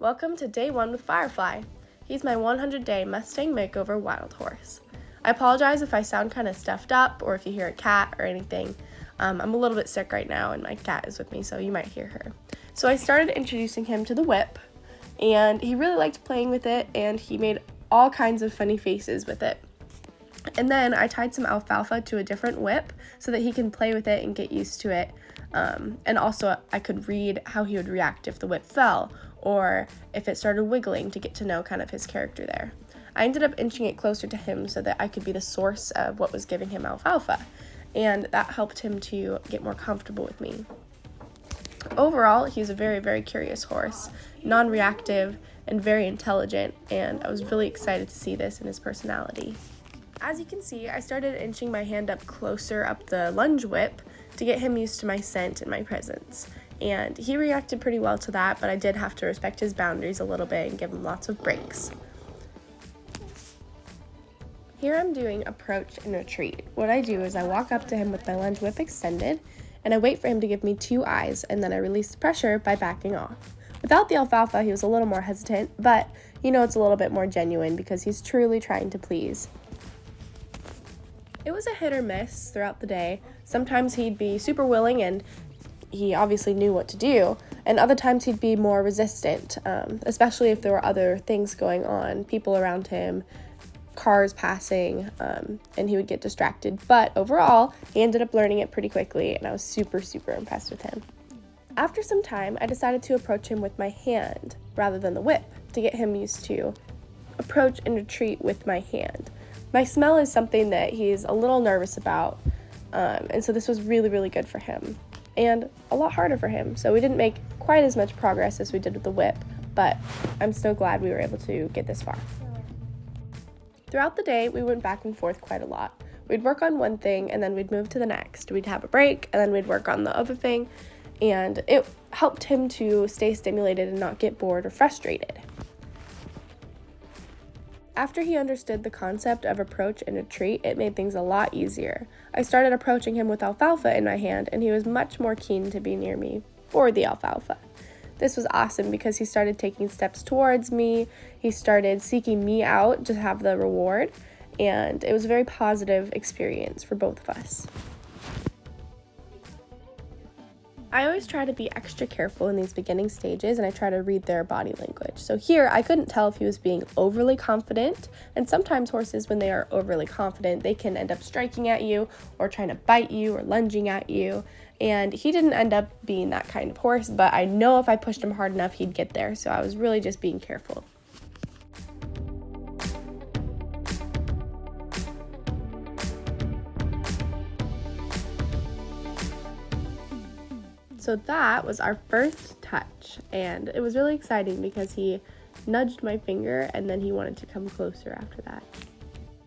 Welcome to day 1 with Firefly. He's my 100-day Mustang makeover wild horse. I apologize if I sound kind of stuffed up or if you hear a cat or anything. I'm a little bit sick right now and my cat is with me, so you might hear her. So I started introducing him to the whip, and he really liked playing with it, and he made all kinds of funny faces with it. And then I tied some alfalfa to a different whip so that he can play with it and get used to it. And also I could read how he would react if the whip fell or if it started wiggling to get to know kind of his character there. I ended up inching it closer to him so that I could be the source of what was giving him alfalfa, and that helped him to get more comfortable with me. Overall, he's a very, very curious horse, non-reactive and very intelligent, and I was really excited to see this in his personality. As you can see, I started inching my hand up closer up the lunge whip to get him used to my scent and my presence. And he reacted pretty well to that, but I did have to respect his boundaries a little bit and give him lots of breaks. Here I'm doing approach and retreat. What I do is I walk up to him with my lunge whip extended, and I wait for him to give me 2 eyes, and then I release the pressure by backing off. Without the alfalfa, he was a little more hesitant, but it's a little bit more genuine because he's truly trying to please. It was a hit or miss throughout the day. Sometimes he'd be super willing and he obviously knew what to do, and other times he'd be more resistant, especially if there were other things going on, people around him, cars passing, and he would get distracted. But overall, he ended up learning it pretty quickly, and I was super, super impressed with him. After some time, I decided to approach him with my hand rather than the whip to get him used to approach and retreat with my hand. My smell is something that he's a little nervous about, and so this was really, really good for him, and a lot harder for him. So we didn't make quite as much progress as we did with the whip, but I'm so glad we were able to get this far. Throughout the day, we went back and forth quite a lot. We'd work on one thing, and then we'd move to the next. We'd have a break, and then we'd work on the other thing, and it helped him to stay stimulated and not get bored or frustrated. After he understood the concept of approach and retreat, it made things a lot easier. I started approaching him with alfalfa in my hand, and he was much more keen to be near me for the alfalfa. This was awesome because he started taking steps towards me, he started seeking me out to have the reward, and it was a very positive experience for both of us. I always try to be extra careful in these beginning stages, and I try to read their body language. So here, I couldn't tell if he was being overly confident, and sometimes horses, when they are overly confident, they can end up striking at you or trying to bite you or lunging at you, and he didn't end up being that kind of horse, but I know if I pushed him hard enough, he'd get there, so I was really just being careful. So that was our first touch, and it was really exciting because he nudged my finger and then he wanted to come closer after that.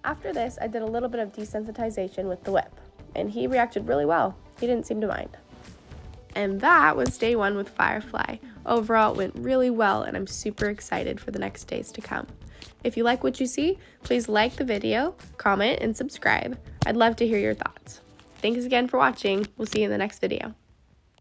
After this, I did a little bit of desensitization with the whip, and he reacted really well. He didn't seem to mind. And that was day 1 with Firefly. Overall, it went really well, and I'm super excited for the next days to come. If you like what you see, please like the video, comment, and subscribe. I'd love to hear your thoughts. Thanks again for watching. We'll see you in the next video.